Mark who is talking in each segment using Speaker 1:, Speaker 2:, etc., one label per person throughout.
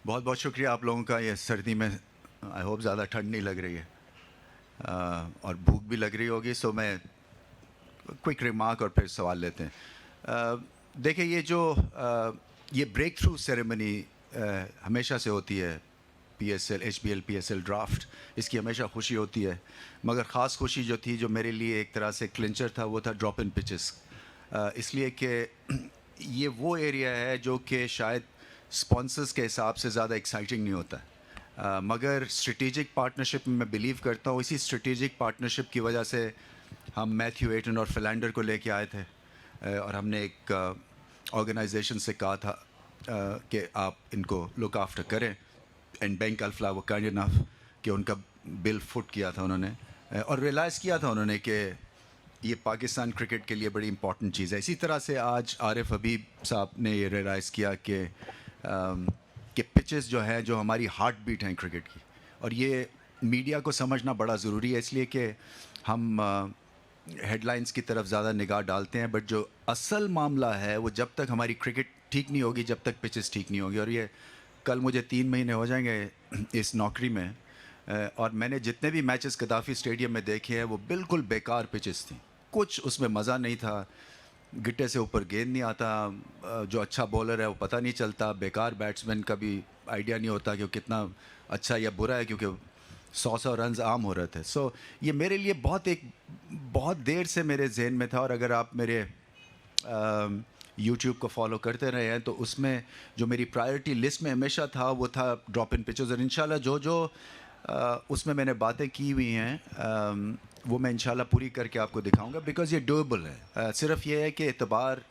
Speaker 1: बहुत बहुत शुक्रिया आप लोगों का। ये सर्दी में आई होप ज़्यादा ठंड नहीं लग रही है और भूख भी लग रही होगी, सो मैं क्विक रिमार्क और फिर सवाल लेते हैं। देखिए ये ब्रेक थ्रू सेरेमनी हमेशा से होती है। PSL HBL PSL ड्राफ्ट, इसकी हमेशा खुशी होती है, मगर ख़ास खुशी जो थी, जो मेरे लिए एक तरह से क्लिंचर था, वो था ड्रॉप इन पिचेस। इसलिए कि ये वो एरिया है जो कि शायद स्पॉन्सर्स के हिसाब से ज़्यादा एक्साइटिंग नहीं होता मगर स्ट्रेटेजिक पार्टनरशिप में मैं बिलीव करता हूँ। इसी स्ट्रेटेजिक पार्टनरशिप की वजह से हम मैथ्यू एटन और फिलैंडर को लेके आए थे और हमने एक ऑर्गेनाइजेशन से कहा था कि आप इनको लुक आफ्टर करें, एंड बैंक अल्फला वो काइंड इनफ कि उनका बिल फुट किया था उन्होंने और रियलाइज़ किया था उन्होंने कि ये पाकिस्तान क्रिकेट के लिए बड़ी इंपॉर्टेंट चीज़ है। इसी तरह से आज आरिफ हबीब साहब ने ये रियलाइज़ किया कि पिचेस जो हैं, जो हमारी हार्ट बीट हैं क्रिकेट की, और ये मीडिया को समझना बड़ा ज़रूरी है, इसलिए कि हम हेडलाइंस की तरफ ज़्यादा निगाह डालते हैं, बट जो असल मामला है वो जब तक हमारी क्रिकेट ठीक नहीं होगी, जब तक पिचेस ठीक नहीं होगी। और ये कल मुझे 3 महीने हो जाएंगे इस नौकरी में और मैंने जितने भी मैचेस गद्दाफ़ी स्टेडियम में देखे हैं वो बिल्कुल बेकार पिचेस थी। कुछ उसमें मज़ा नहीं था, गिट्टे से ऊपर गेंद नहीं आता, जो अच्छा बॉलर है वो पता नहीं चलता, बेकार बैट्समैन का भी आइडिया नहीं होता कि वो कितना अच्छा या बुरा है, क्योंकि 100 रन्स आम हो रहे थे। सो ये मेरे लिए बहुत देर से मेरे जहन में था, और अगर आप मेरे यूट्यूब को फॉलो करते रहे हैं तो उसमें जो मेरी प्रायोरिटी लिस्ट में हमेशा था वो था ड्रॉप इन पिचेस। और इंशाल्लाह जो उसमें मैंने बातें की हुई हैं वो मैं इंशाल्लाह पूरी करके आपको दिखाऊंगा, बिकॉज़ ये डूएबल है। सिर्फ ये है कि एतबार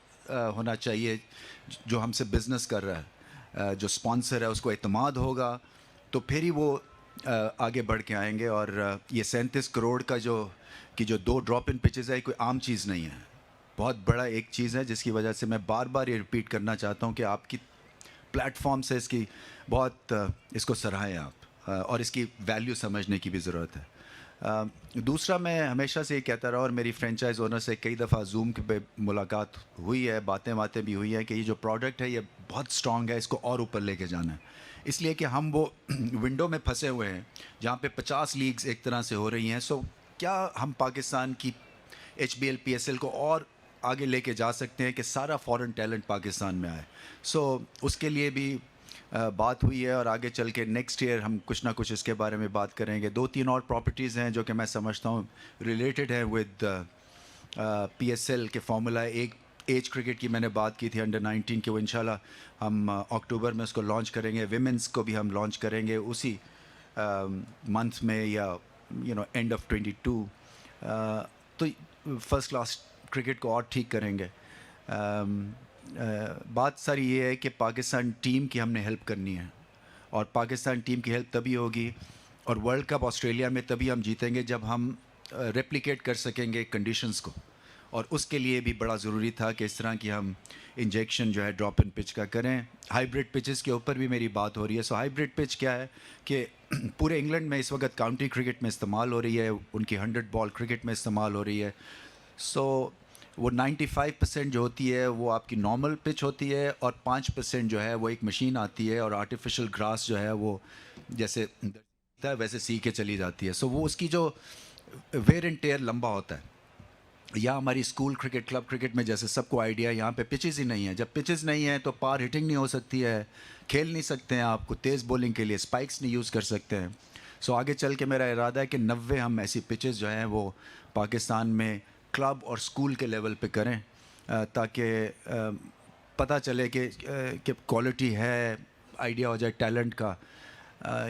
Speaker 1: होना चाहिए, जो हमसे बिज़नेस कर रहा है, जो स्पॉन्सर है उसको एतमाद होगा तो फिर ही वो आगे बढ़ के आएंगे। और ये 37 करोड़ का जो 2 ड्रॉप इन पिचेस है, कोई आम चीज़ नहीं है, बहुत बड़ा एक चीज़ है, जिसकी वजह से मैं बार बार ये रिपीट करना चाहता हूँ कि आपकी प्लेटफॉर्म से इसकी बहुत इसको सराहें आप और इसकी वैल्यू समझने की भी ज़रूरत है। दूसरा, मैं हमेशा से ये कहता रहा और मेरी फ्रेंचाइज ओनर से कई दफ़ा जूम पे मुलाकात हुई है, बातें भी हुई हैं कि ये जो प्रोडक्ट है ये बहुत स्ट्रॉन्ग है, इसको और ऊपर लेके जाना है। इसलिए कि हम वो विंडो में फंसे हुए हैं जहाँ पे 50 लीग्स एक तरह से हो रही हैं। सो क्या हम पाकिस्तान की HBL PSL को और आगे लेके जा सकते हैं कि सारा फॉरेन टैलेंट पाकिस्तान में आए? सो उसके लिए भी बात हुई है और आगे चल के नेक्स्ट ईयर हम कुछ ना कुछ इसके बारे में बात करेंगे। 2-3 और प्रॉपर्टीज़ हैं जो कि मैं समझता हूँ रिलेटेड है विद PSL के फार्मूला। एक एज क्रिकेट की मैंने बात की थी, अंडर 19 की, वो इंशाल्लाह हम अक्टूबर में उसको लॉन्च करेंगे। विमेंस को भी हम लॉन्च करेंगे उसी मंथ में, या एंड ऑफ 22। तो फर्स्ट क्लास क्रिकेट को और ठीक करेंगे। बात सारी ये है कि पाकिस्तान टीम की हमने हेल्प करनी है, और पाकिस्तान टीम की हेल्प तभी होगी और वर्ल्ड कप ऑस्ट्रेलिया में तभी हम जीतेंगे जब हम रेप्लिकेट कर सकेंगे कंडीशंस को। और उसके लिए भी बड़ा ज़रूरी था कि इस तरह की हम इंजेक्शन जो है ड्रॉप इन पिच का करें। हाइब्रिड पिचेस के ऊपर भी मेरी बात हो रही है। सो हाइब्रिड पिच क्या है कि पूरे इंग्लैंड में इस वक्त काउंटी क्रिकेट में इस्तेमाल हो रही है, उनकी 100 बॉल क्रिकेट में इस्तेमाल हो रही है। सो वो 95% जो होती है वो आपकी नॉर्मल पिच होती है, और 5% जो है वो एक मशीन आती है और आर्टिफिशियल ग्रास जो है वो जैसे वैसे सी के चली जाती है। सो वो उसकी जो वेयर एंड टेयर लंबा होता है। या हमारी स्कूल क्रिकेट, क्लब क्रिकेट में जैसे सबको आइडिया, यहाँ पे पिचेस ही नहीं है। जब पिचेस नहीं है तो पार हिटिंग नहीं हो सकती है, खेल नहीं सकते हैं, आपको तेज़ बॉलिंग के लिए स्पाइक्स नहीं यूज़ कर सकते हैं। सो आगे चल के मेरा इरादा है कि 90 हम ऐसी पिचेस जो हैं वो पाकिस्तान में क्लब और स्कूल के लेवल पे करें, ताकि पता चले कि क्वालिटी है, आइडिया हो जाए टैलेंट का।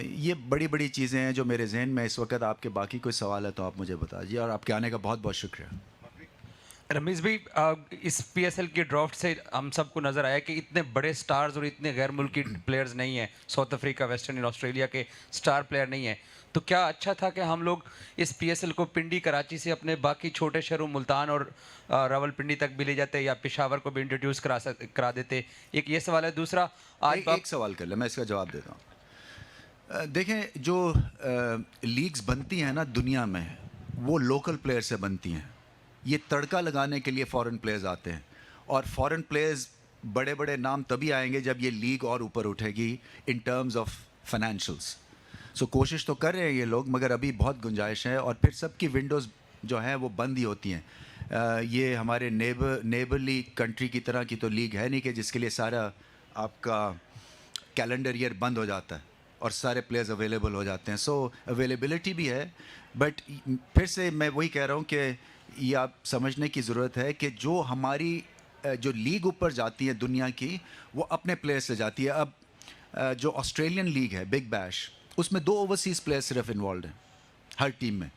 Speaker 1: ये बड़ी बड़ी चीज़ें हैं जो मेरे जहन में इस वक्त। आपके बाकी कोई सवाल है तो आप मुझे बता दीजिए, और आपके आने का बहुत बहुत शुक्रिया।
Speaker 2: रमीज़ भाई, इस PSL की ड्राफ्ट से हम सबको नज़र आया कि इतने बड़े स्टार्स और इतने गैर मुल्की प्लेयर्स नहीं हैं। साउथ अफ्रीका, वेस्टर्न ऑस्ट्रेलिया के स्टार प्लेयर नहीं हैं। तो क्या अच्छा था कि हम लोग इस PSL को पिंडी, कराची से अपने बाकी छोटे शहरों मुल्तान और रावलपिंडी तक भी ले जाते, या पेशावर को भी इंट्रोड्यूस करा देते? एक ये सवाल है। दूसरा, आज
Speaker 1: एक सवाल कर ले, मैं इसका जवाब देता हूँ। देखें, जो लीग्स बनती हैं ना दुनिया में, वो लोकल प्लेयर से बनती हैं। ये तड़का लगाने के लिए फॉरेन प्लेयर्स आते हैं, और फॉरेन प्लेयर्स बड़े बड़े नाम तभी आएंगे जब ये लीग और ऊपर उठेगी इन टर्म्स ऑफ फाइनेंशियल्स। सो कोशिश तो कर रहे हैं ये लोग, मगर अभी बहुत गुंजाइश है, और फिर सबकी विंडोज़ जो हैं वो बंद ही होती हैं। ये हमारे नेबरली कंट्री की तरह की तो लीग है नहीं कि जिसके लिए सारा आपका कैलेंडर ईयर बंद हो जाता है और सारे प्लेयर्स अवेलेबल हो जाते हैं। सो अवेलेबिलिटी भी है, बट फिर से मैं वही कह रहा हूँ कि ये आप समझने की ज़रूरत है कि जो हमारी जो लीग ऊपर जाती है दुनिया की, वो अपने प्लेयर से जाती है। अब जो ऑस्ट्रेलियन लीग है बिग बैश, उसमें 2 ओवरसीज़ प्लेयर सिर्फ इन्वॉल्व हैं हर टीम में।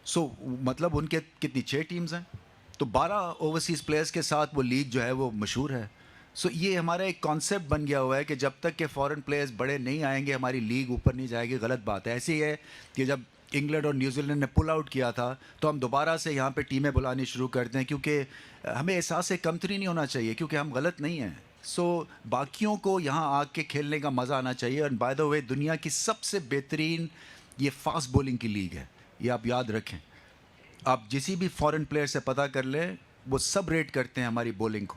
Speaker 1: सो मतलब उनके कितनी 6 टीम्स हैं, तो 12 ओवरसीज़ प्लेयर्स के साथ वो लीग जो है वो मशहूर है। सो ये हमारा एक कॉन्सेप्ट बन गया हुआ है कि जब तक के फॉरेन प्लेयर्स बड़े नहीं आएंगे हमारी लीग ऊपर नहीं जाएगी। गलत बात है। ऐसे ही है कि जब इंग्लैंड और न्यूजीलैंड ने पुल आउट किया था तो हम दोबारा से यहाँ पे टीमें बुलानी शुरू करते हैं, क्योंकि हमें एहसास कमतरी नहीं होना चाहिए, क्योंकि हम गलत नहीं हैं। सो बाकियों को यहाँ आके खेलने का मज़ा आना चाहिए। और बाय द वे दुनिया की सबसे बेहतरीन ये फास्ट बॉलिंग की लीग है, ये आप याद रखें। आप जिसी भी फॉरेन प्लेयर से पता कर लें, वो सब रेट करते हैं हमारी बॉलिंग को।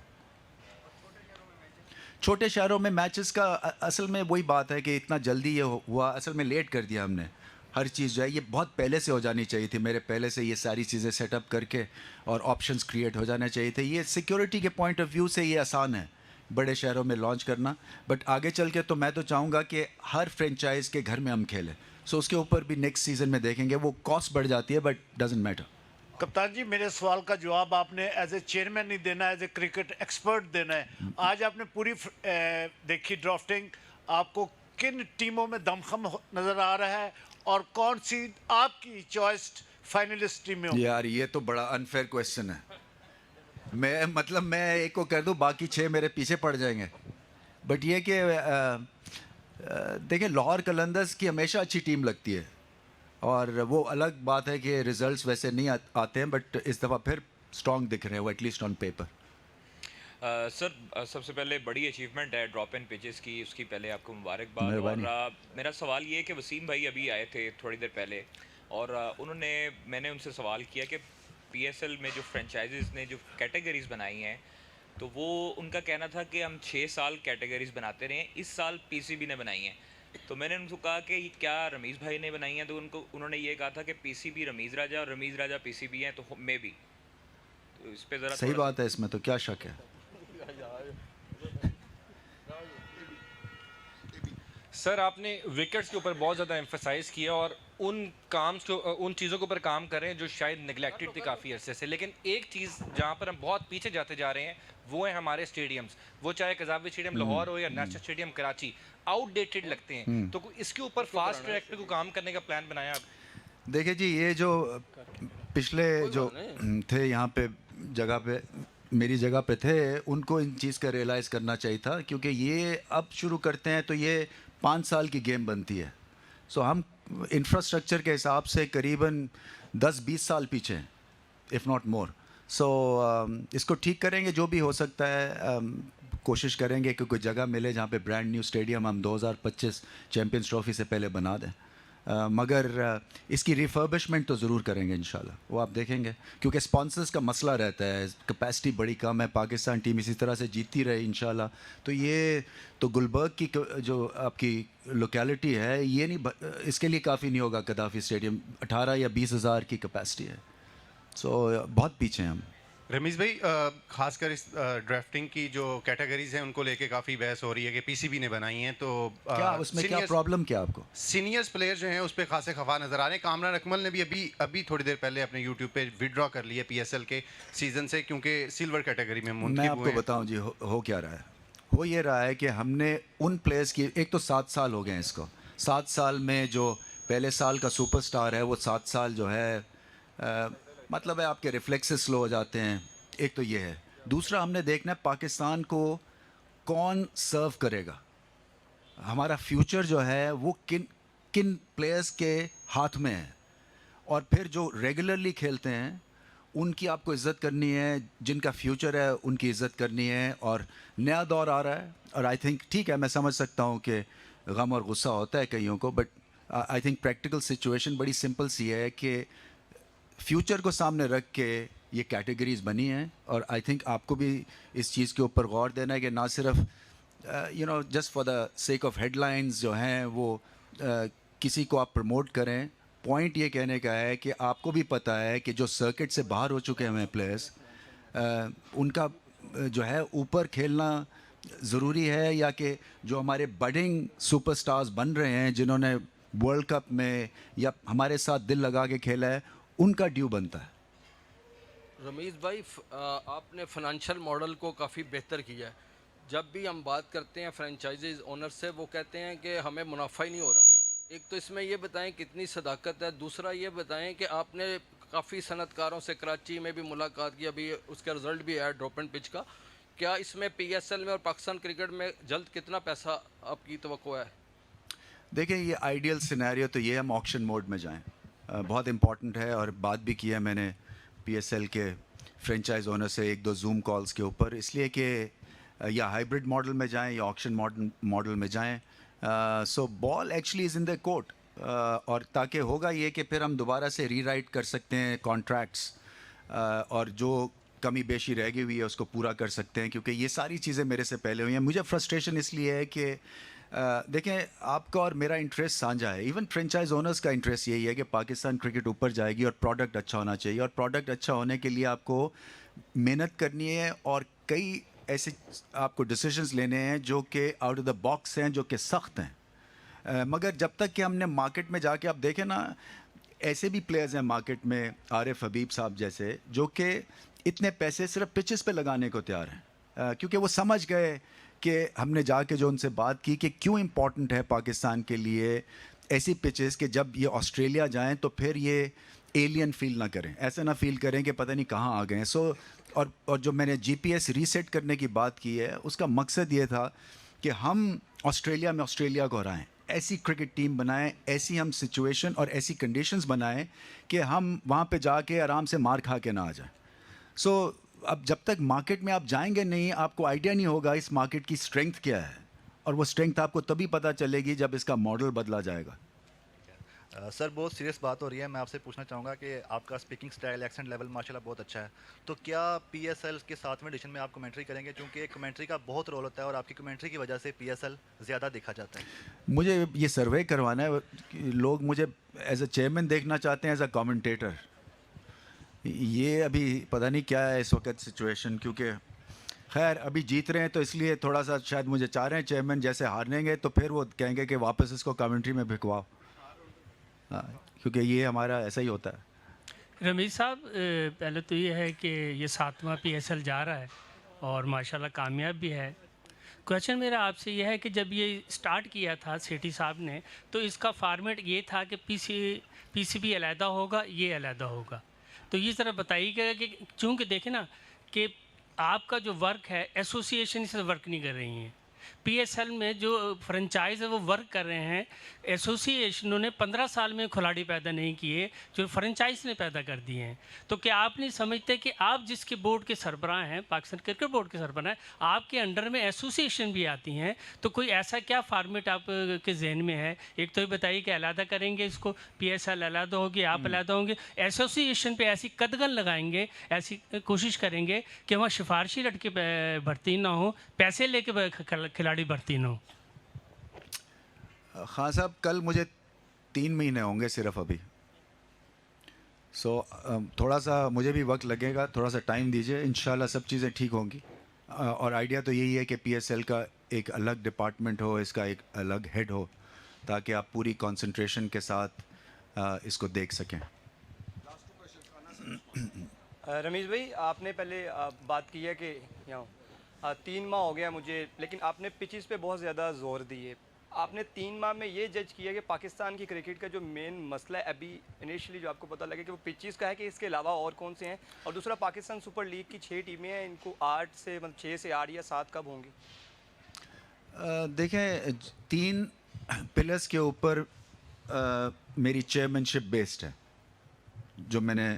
Speaker 1: छोटे शहरों में मैचेस का असल में वही बात है कि इतना जल्दी ये हुआ, असल में लेट कर दिया हमने। हर चीज़ जो है ये बहुत पहले से हो जानी चाहिए थी, मेरे पहले से ये सारी चीज़ें सेटअप करके और ऑप्शंस क्रिएट हो जाने चाहिए थे। ये सिक्योरिटी के पॉइंट ऑफ व्यू से ये आसान है बड़े शहरों में लॉन्च करना, बट आगे चल के तो मैं तो चाहूँगा कि हर फ्रेंचाइज के घर में हम खेलें। सो उसके ऊपर भी नेक्स्ट सीज़न में देखेंगे। वो कॉस्ट बढ़ जाती है बट डजेंट मैटर।
Speaker 3: कप्तान जी, मेरे सवाल का जवाब आपने एज ए चेयरमैन नहीं देना, एज ए क्रिकेट एक्सपर्ट देना है। आज आपने पूरी देखी ड्राफ्टिंग, आपको किन टीमों में दमखम नजर आ रहा है और कौन सी आपकी चॉइस फाइनलिस्ट टीमें होंगी?
Speaker 1: यार ये तो बड़ा अनफेयर क्वेश्चन है। मैं एक को कर दूं, बाकी 6 मेरे पीछे पड़ जाएंगे। बट ये कि देखिए, लाहौर कलंदर्स की हमेशा अच्छी टीम लगती है, और वो अलग बात है कि रिजल्ट्स वैसे नहीं आते हैं, बट इस दफ़ा फिर स्ट्रॉन्ग दिख रहे हैं वो, एटलीस्ट ऑन पेपर।
Speaker 4: सर सबसे पहले बड़ी अचीवमेंट है ड्रॉप इन पिचेस की, उसकी पहले आपको मुबारकबाद।
Speaker 1: मेहरबानी।
Speaker 4: और मेरा सवाल ये है कि वसीम भाई अभी आए थे थोड़ी देर पहले, और मैंने उनसे सवाल किया कि पीएसएल में जो फ्रेंचाइजीज ने जो कैटेगरीज बनाई हैं, तो वो उनका कहना था कि हम 6 साल कैटेगरीज बनाते रहे हैं, इस साल पीसीबी ने बनाई हैं। तो मैंने उनको कहा कि ये क्या रमीज़ भाई ने बनाई हैं, तो उन्होंने ये कहा था कि पीसीबी रमीज़ राजा और रमीज़ राजा पीसीबी हैं, तो मे भी तो इस पे ज़रा
Speaker 1: सही बात है, इसमें तो क्या शक है।
Speaker 5: सर आपने विकेट्स के ऊपर बहुत ज़्यादा एम्फेसाइज किया और उन चीज़ों के ऊपर काम कर रहे हैं जो शायद निगलेक्टेड थी काफ़ी अरसे से। लेकिन एक चीज़ जहाँ पर हम बहुत पीछे जाते जा रहे हैं वो है हमारे स्टेडियम्स। वो चाहे कज़ावी स्टेडियम लाहौर हो या नेशनल स्टेडियम कराची, आउटडेटेड लगते हैं। तो इसके ऊपर फास्ट ट्रैक पे कोई काम करने का प्लान बनाया आप?
Speaker 1: देखिए जी, ये जो पिछले जो थे यहाँ पे जगह पे, मेरी जगह पे थे, उनको इन चीज़ का रियलाइज़ करना चाहिए था, क्योंकि ये अब शुरू करते हैं तो ये 5 साल की गेम बनती है। सो हम इंफ्रास्ट्रक्चर के हिसाब से करीबन 10-20 साल पीछे हैं, इफ़ नॉट मोर। सो इसको ठीक करेंगे, जो भी हो सकता है कोशिश करेंगे कि कोई जगह मिले जहाँ पे ब्रांड न्यू स्टेडियम हम 2025 चैम्पियंस ट्रॉफी से पहले बना दें। मगर इसकी रिफर्बिशमेंट तो ज़रूर करेंगे इंशाल्लाह, वो आप देखेंगे, क्योंकि स्पॉन्सर्स का मसला रहता है, कैपेसिटी बड़ी कम है, पाकिस्तान टीम इसी तरह से जीतती रहे इंशाल्लाह। तो ये तो गुलबर्ग की जो आपकी लोकेलिटी है, ये नहीं, इसके लिए काफ़ी नहीं होगा। गद्दाफी स्टेडियम 18 या 20 हज़ार की कैपेसिटी है। सो बहुत पीछे हैं हम।
Speaker 6: रमीज़ भाई, खासकर इस ड्राफ्टिंग की जो कैटेगरीज हैं उनको लेके काफ़ी बहस हो रही है कि पीसीबी ने बनाई हैं, तो
Speaker 1: क्या उसमें क्या प्रॉब्लम क्या आपको?
Speaker 6: सीनियर्स प्लेयर जो हैं उस पर खासे खफा नज़र आ रहे हैं। कामरान अकमल ने भी अभी थोड़ी देर पहले अपने यूट्यूब पे विड्रॉ कर लिया पीएसएल के सीज़न से, क्योंकि सिल्वर कैटेगरी में
Speaker 1: मैं आपको बताऊं जी, हो क्या रहा है। हो ये रहा है कि हमने उन प्लेयर्स की, एक तो 7 साल हो गए हैं इसको, 7 साल में जो पहले साल का सुपरस्टार है वो 7 साल जो है मतलब है आपके रिफ्लेक्सेस स्लो हो जाते हैं। एक तो ये है। दूसरा, हमने देखना है पाकिस्तान को कौन सर्व करेगा, हमारा फ्यूचर जो है वो किन किन प्लेयर्स के हाथ में है, और फिर जो रेगुलरली खेलते हैं उनकी आपको इज़्ज़त करनी है, जिनका फ्यूचर है उनकी इज़्ज़त करनी है। और नया दौर आ रहा है, और आई थिंक ठीक है, मैं समझ सकता हूँ कि गम और गुस्सा होता है कईयों को, but I think practical situation बड़ी सिंपल सी है कि फ्यूचर को सामने रख के ये कैटेगरीज बनी हैं और आई थिंक आपको भी इस चीज़ के ऊपर गौर देना है कि ना सिर्फ just for the sake of headlines जो हैं वो किसी को आप प्रमोट करें। पॉइंट ये कहने का है कि आपको भी पता है कि जो सर्किट से बाहर हो चुके हैं प्लेयर्स, उनका जो है ऊपर खेलना ज़रूरी है, या कि जो हमारे बडिंग सुपरस्टार्स बन रहे हैं जिन्होंने वर्ल्ड कप में या हमारे साथ दिल लगा के खेला है, उनका ड्यू बनता है।
Speaker 7: रमीज़ भाई, आपने फाइनेंशियल मॉडल को काफ़ी बेहतर किया है। जब भी हम बात करते हैं फ्रेंचाइजीज ओनर से, वो कहते हैं कि हमें मुनाफा ही नहीं हो रहा। एक तो इसमें ये बताएं कितनी सदाकत है, दूसरा ये बताएं कि आपने काफ़ी सनतकारों से कराची में भी मुलाकात की, अभी उसका रिज़ल्ट भी आया ड्रॉप एंड पिच का। क्या इसमें PSL में और पाकिस्तान क्रिकेट में जल्द कितना पैसा आपकी तवक्को है?
Speaker 1: देखिए, ये आइडियल सिनेरियो तो ये हम ऑक्शन मोड में जाएं, बहुत इम्पॉर्टेंट है। और बात भी की है मैंने PSL के फ्रेंचाइज ओनर से 1-2 जूम कॉल्स के ऊपर, इसलिए कि या हाइब्रिड मॉडल में जाएं या ऑक्शन मॉडल में जाएं। सो ball actually is in the court, और ताकि होगा ये कि फिर हम दोबारा से रीराइट कर सकते हैं कॉन्ट्रैक्ट्स, और जो कमी बेशी रह गई हुई है उसको पूरा कर सकते हैं, क्योंकि ये सारी चीज़ें मेरे से पहले हुई हैं। मुझे फ्रस्ट्रेशन इसलिए है कि देखें, आपका और मेरा इंटरेस्ट साझा है, इवन फ्रेंचाइज ओनर्स का इंटरेस्ट यही है कि पाकिस्तान क्रिकेट ऊपर जाएगी और प्रोडक्ट अच्छा होना चाहिए, और प्रोडक्ट अच्छा होने के लिए आपको मेहनत करनी है और कई ऐसे आपको डिसीजंस लेने हैं जो कि आउट ऑफ द बॉक्स हैं, जो कि सख्त हैं। मगर जब तक कि हमने मार्केट में जाके, आप देखें ना, ऐसे भी प्लेयर्स हैं मार्केट में, आरिफ हबीब साहब जैसे, जो कि इतने पैसे सिर्फ पिचेस पे लगाने को तैयार हैं, क्योंकि वो समझ गए कि हमने जाके जो उनसे बात की कि क्यों इम्पॉर्टेंट है पाकिस्तान के लिए ऐसी पिचेस कि जब ये ऑस्ट्रेलिया जाएं तो फिर ये एलियन फील ना करें, ऐसा ना फील करें कि पता नहीं कहाँ आ गए हैं। सो और जो मैंने GPS रीसेट करने की बात की है, उसका मकसद ये था कि हम ऑस्ट्रेलिया में ऑस्ट्रेलिया को हराएं, ऐसी क्रिकेट टीम बनाएं, ऐसी हम सिचुएशन और ऐसी कंडीशंस बनाएं कि हम वहाँ पे जाके आराम से मार खा के ना आ जाएं। सो अब जब तक मार्केट में आप जाएंगे नहीं, आपको आइडिया नहीं होगा इस मार्केट की स्ट्रेंथ क्या है, और वो स्ट्रेंथ आपको तभी पता चलेगी जब इसका मॉडल बदला जाएगा।
Speaker 8: सर, बहुत सीरियस बात हो रही है। मैं आपसे पूछना चाहूँगा कि आपका स्पीकिंग स्टाइल, एक्सेंट लेवल माशाल्लाह बहुत अच्छा है, तो क्या PSL के 7वें एडिशन में आप कमेंट्री करेंगे? क्योंकि कमेंट्री का बहुत रोल होता है और आपकी कमेंट्री की वजह से PSL ज़्यादा देखा जाता है।
Speaker 1: मुझे ये सर्वे करवाना है, लोग मुझे एज अ चेयरमैन देखना चाहते हैं, एज अ कमेंटेटर। ये अभी पता नहीं क्या है इस वक्त सिचुएशन, क्योंकि खैर अभी जीत रहे हैं तो इसलिए थोड़ा सा शायद मुझे चाह रहे हैं चेयरमैन, जैसे हारेंगे तो फिर वो कहेंगे कि वापस इसको कमेंट्री में भिजवाओ। हाँ, क्योंकि ये हमारा ऐसा ही होता है।
Speaker 9: रमीज़ साहब, पहले तो ये है कि ये 7वां PSL जा रहा है और माशाल्लाह कामयाब भी है। क्वेश्चन मेरा आपसे ये है कि जब ये स्टार्ट किया था सेठी साहब ने, तो इसका फॉर्मेट ये था कि PCB अलहदा होगा, ये अलहदा होगा। तो ये ज़रा बताइएगा कि चूँकि देखें ना कि आपका जो वर्क है एसोसिएशन से वर्क नहीं कर रही हैं, PSL में जो फ्रेंचाइज है वो वर्क कर रहे हैं, एसोसिएशनों ने 15 साल में खिलाड़ी पैदा नहीं किए, जो फ्रेंचाइज ने पैदा कर दिए हैं। तो क्या आप नहीं समझते कि आप जिसके बोर्ड के सरबराह हैं, पाकिस्तान क्रिकेट बोर्ड के सरबराह हैं, आपके अंडर में एसोसिएशन भी आती हैं, तो कोई ऐसा क्या फार्मेट आप के जहन में है? एक तो ये बताइए कि अलहदा करेंगे इसको, PSL अलहदा होगी, आप अलहदा होंगे, एसोसिएशन पे ऐसी कदगन लगाएंगे, ऐसी कोशिश करेंगे कि वहाँ सिफारशी लड़के भर्ती ना हो, पैसे लेके खिलाड़ी भर्ती ना हो।
Speaker 1: हाँ साहब, कल मुझे 3 महीने होंगे सिर्फ अभी। थोड़ा सा मुझे भी वक्त लगेगा, थोड़ा सा टाइम दीजिए, इंशाल्लाह सब चीज़ें ठीक होंगी। और आइडिया तो यही है कि PSL का एक अलग डिपार्टमेंट हो, इसका एक अलग हेड हो, ताकि आप पूरी कंसंट्रेशन के साथ इसको देख सकें।
Speaker 10: रमीज़ भाई, आपने पहले बात की है कि यहाँ 3 माह हो गया मुझे, लेकिन आपने पिचेस पे बहुत ज़्यादा जोर दिए। आपने 3 माह में ये जज किया कि पाकिस्तान की क्रिकेट का जो मेन मसला है अभी इनिशियली जो आपको पता लगे कि वो पिचेस का है, कि इसके अलावा और कौन से हैं? और दूसरा, पाकिस्तान सुपर लीग की 6 टीमें हैं, इनको 8 से मतलब 6 से 8 या 7 कब होंगी?
Speaker 1: देखें, 3 पिलर्स के ऊपर मेरी चेयरमैनशिप बेस्ड है, जो मैंने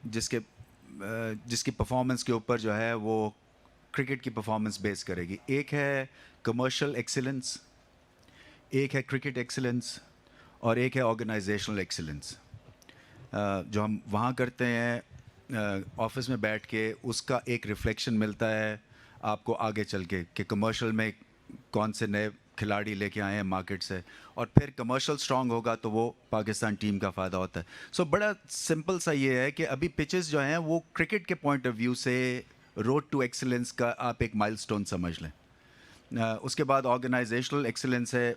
Speaker 1: जिसकी परफॉर्मेंस के ऊपर जो है वो क्रिकेट की परफॉर्मेंस बेस करेगी। एक है कमर्शियल एक्सीलेंस, एक है क्रिकेट एक्सीलेंस, और एक है ऑर्गेनाइजेशनल एक्सीलेंस। जो हम वहाँ करते हैं ऑफिस में बैठ के उसका एक रिफ्लेक्शन मिलता है आपको आगे चल के कि कमर्शियल में कौन से नए खिलाड़ी लेके आए हैं मार्केट से, और फिर कमर्शियल स्ट्रांग होगा तो वो पाकिस्तान टीम का फ़ायदा होता है. सो बड़ा सिंपल सा ये है कि अभी पिचेस जो हैं वो क्रिकेट के पॉइंट ऑफ व्यू से रोड टू एक्सीलेंस का आप एक माइलस्टोन समझ लें. उसके बाद ऑर्गेनाइजेशनल एक्सीलेंस है.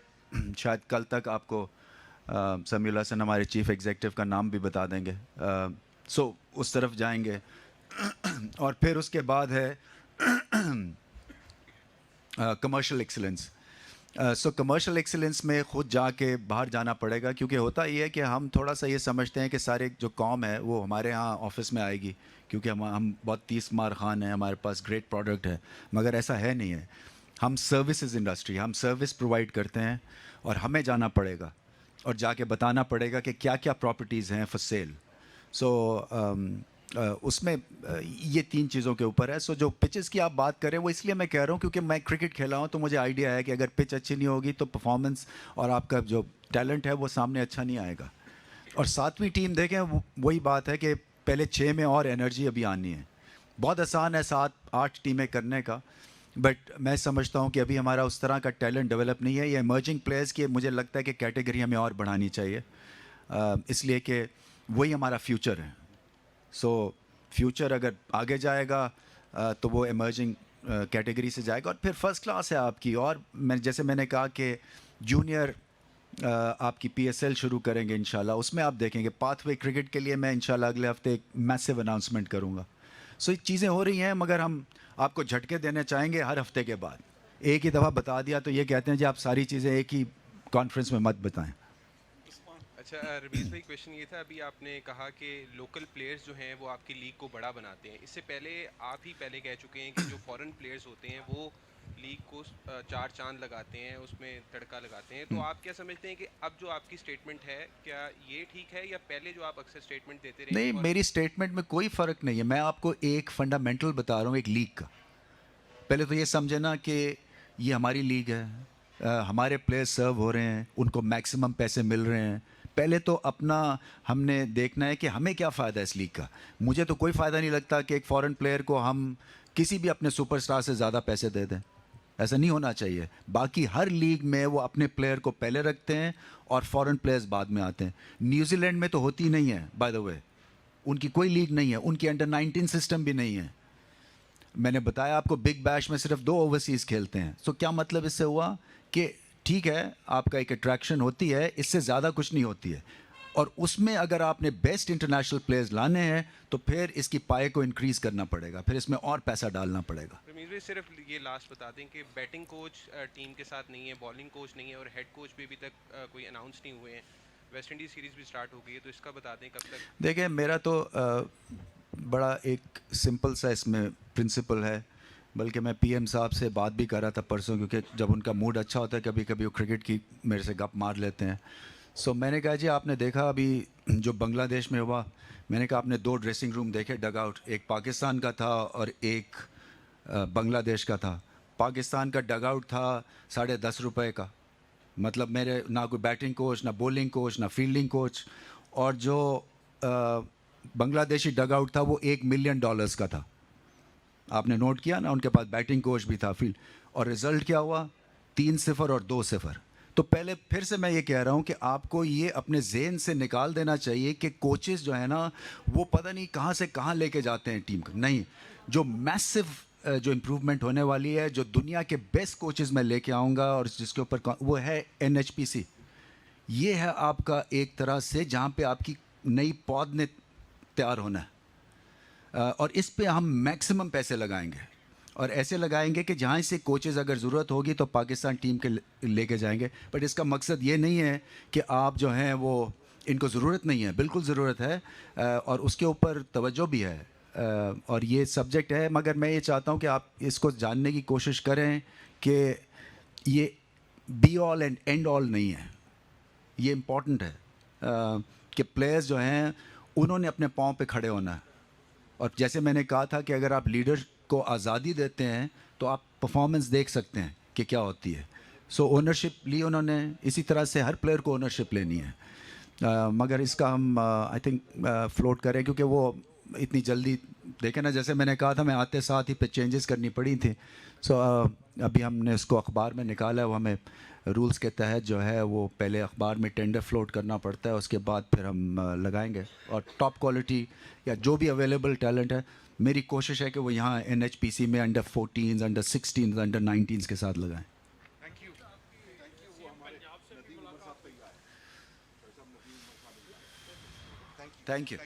Speaker 1: शायद कल तक आपको समीउल हसन हमारे चीफ एग्जीक्यूटिव का नाम भी बता देंगे. सो उस तरफ जाएंगे. और फिर उसके बाद है कमर्शियल एक्सीलेंस. सो कमर्शियल एक्सीलेंस में ख़ुद जाके बाहर जाना पड़ेगा, क्योंकि होता ये है कि हम थोड़ा सा ये समझते हैं कि सारे जो कॉम है वो हमारे यहाँ ऑफिस में आएगी क्योंकि हम बहुत 30 मार खान हैं, हमारे पास ग्रेट प्रोडक्ट है. मगर ऐसा है नहीं है. हम सर्विसेज इंडस्ट्री, हम सर्विस प्रोवाइड करते हैं और हमें जाना पड़ेगा और जाके बताना पड़ेगा कि क्या क्या प्रॉपर्टीज़ हैं फॉर सेल. सो उसमें ये 3 चीज़ों के ऊपर है. सो जो पिचेस की आप बात करें वो इसलिए मैं कह रहा हूँ क्योंकि मैं क्रिकेट खेला हूँ, तो मुझे आइडिया है कि अगर पिच अच्छी नहीं होगी तो परफॉर्मेंस और आपका जो टैलेंट है वो सामने अच्छा नहीं आएगा. और 7वीं टीम देखें, वही बात है कि पहले 6 में और एनर्जी अभी आनी है. बहुत आसान है 7-8 टीमें करने का, बट मैं समझता हूँ कि अभी हमारा उस तरह का टैलेंट डेवलप नहीं है. ये इमर्जिंग प्लेयर्स की मुझे लगता है कि कैटेगरी हमें और बढ़ानी चाहिए, इसलिए कि वही हमारा फ्यूचर है. सो फ्यूचर अगर आगे जाएगा तो वो इमर्जिंग कैटेगरी से जाएगा और फिर फर्स्ट क्लास है आपकी. और जैसे मैंने कहा कि जूनियर आपकी PSL शुरू करेंगे इंशाल्लाह. उसमें आप देखेंगे पाथवे क्रिकेट के लिए मैं इंशाल्लाह अगले हफ्ते एक मैसिव अनाउंसमेंट करूँगा. सो ये चीज़ें हो रही हैं, मगर हम आपको झटके देने चाहेंगे हर हफ्ते के बाद. एक ही दफ़ा बता दिया तो ये कहते हैं जी आप सारी चीज़ें एक ही कॉन्फ्रेंस में मत बताएं.
Speaker 11: अच्छा रमीज़ भाई, क्वेश्चन ये था, अभी आपने कहा कि लोकल प्लेयर्स जो हैं वो आपकी लीग को बड़ा बनाते हैं. इससे पहले आप ही पहले कह चुके हैं कि जो फॉरेन प्लेयर्स होते हैं वो लीग को 4 चांद लगाते हैं, उसमें तड़का लगाते हैं. तो आप क्या समझते हैं कि अब जो आपकी स्टेटमेंट है क्या ये ठीक है, या पहले जो आप अक्सर स्टेटमेंट देते रहे?
Speaker 1: नहीं, मेरी स्टेटमेंट में कोई फ़र्क नहीं है. मैं आपको एक फंडामेंटल बता रहा हूँ एक लीग का. पहले तो ये समझे ना कि ये हमारी लीग है, हमारे प्लेयर्स सर्व हो रहे हैं, उनको मैक्सिमम पैसे मिल रहे हैं. पहले तो अपना हमने देखना है कि हमें क्या फ़ायदा है इस लीग का. मुझे तो कोई फ़ायदा नहीं लगता कि एक फ़ॉरेन प्लेयर को हम किसी भी अपने सुपरस्टार से ज़्यादा पैसे दे दें. ऐसा नहीं होना चाहिए. बाकी हर लीग में वो अपने प्लेयर को पहले रखते हैं और फॉरेन प्लेयर्स बाद में आते हैं. न्यूजीलैंड में तो होती नहीं है, बाय द वे. उनकी कोई लीग नहीं है, उनकी अंडर-19 सिस्टम भी नहीं है. मैंने बताया आपको बिग बैश में सिर्फ 2 ओवरसीज़ खेलते हैं. सो क्या मतलब इससे हुआ कि ठीक है आपका एक अट्रैक्शन होती है, इससे ज़्यादा कुछ नहीं होती है. और उसमें अगर आपने बेस्ट इंटरनेशनल प्लेयर्स लाने हैं तो फिर इसकी पाए को इंक्रीज़ करना पड़ेगा, फिर इसमें और पैसा डालना पड़ेगा.
Speaker 11: रमीज़ भाई, सिर्फ ये लास्ट बता दें कि बैटिंग कोच टीम के साथ नहीं है, बॉलिंग कोच नहीं है और हेड कोच भी अभी तक कोई अनाउंस नहीं हुए हैं. वेस्ट इंडीज़ सीरीज़ भी स्टार्ट हो गई है, तो इसका बता दें कब तक?
Speaker 1: देखिए मेरा तो बड़ा एक सिंपल सा इसमें प्रिंसिपल है. बल्कि मैं PM साहब से बात भी कर रहा था परसों, क्योंकि जब उनका मूड अच्छा होता है कभी कभी वो क्रिकेट की मेरे से गप मार लेते हैं. सो मैंने कहा जी आपने देखा अभी जो बांग्लादेश में हुआ, मैंने कहा आपने 2 ड्रेसिंग रूम देखे डग आउट, एक पाकिस्तान का था और एक बांग्लादेश का था. पाकिस्तान का डग आउट था ₹10.5 का. मतलब मेरे ना कोई बैटिंग कोच, ना बॉलिंग कोच, ना फील्डिंग कोच. और जो बांग्लादेशी डग आउट था वो $1 मिलियन का था. आपने नोट किया ना, उनके पास बैटिंग कोच भी था, फील्ड. और रिज़ल्ट क्या हुआ? 3-0 और 2-0. तो पहले फिर से मैं ये कह रहा हूँ कि आपको ये अपने ज़हन से निकाल देना चाहिए कि कोचेस जो है ना वो पता नहीं कहाँ से कहाँ लेके जाते हैं टीम को. नहीं, जो मैसिव जो इम्प्रूवमेंट होने वाली है, जो दुनिया के बेस्ट कोचेस मैं लेके आऊँगा और जिसके ऊपर वो है NHPC. ये है आपका एक तरह से जहाँ पे आपकी नई पौध ने तैयार होना है. और इस पे हम मैक्सिमम पैसे लगाएंगे और ऐसे लगाएंगे कि जहाँ से कोचेज़ अगर ज़रूरत होगी तो पाकिस्तान टीम के लेके जाएंगे. बट इसका मकसद ये नहीं है कि आप जो हैं वो इनको ज़रूरत नहीं है, बिल्कुल ज़रूरत है और उसके ऊपर तवज्जो भी है और ये सब्जेक्ट है. मगर मैं ये चाहता हूँ कि आप इसको जानने की कोशिश करें कि ये be all and and all नहीं है. ये इम्पॉर्टेंट है कि प्लेयर्स जो हैं उन्होंने अपने पाँव पे खड़े होना है. और जैसे मैंने कहा था कि अगर आप लीडर को आज़ादी देते हैं तो आप परफॉर्मेंस देख सकते हैं कि क्या होती है. सो ओनरशिप ली उन्होंने, इसी तरह से हर प्लेयर को ओनरशिप लेनी है. मगर इसका हम आई थिंक फ्लोट करें क्योंकि वो इतनी जल्दी देखें ना, जैसे मैंने कहा था, मैं आते साथ ही पे चेंजेस करनी पड़ी थी। सो अभी हमने उसको अखबार में निकाला है, वो हमें रूल्स के तहत जो है वो पहले अखबार में टेंडर फ्लोट करना पड़ता है, उसके बाद फिर हम लगाएंगे। और टॉप क्वालिटी या जो भी अवेलेबल टैलेंट है, मेरी कोशिश है कि वो यहाँ NHPC में अंडर 14, अंडर 16, अंडर 19 के साथ लगाएं। Thank you.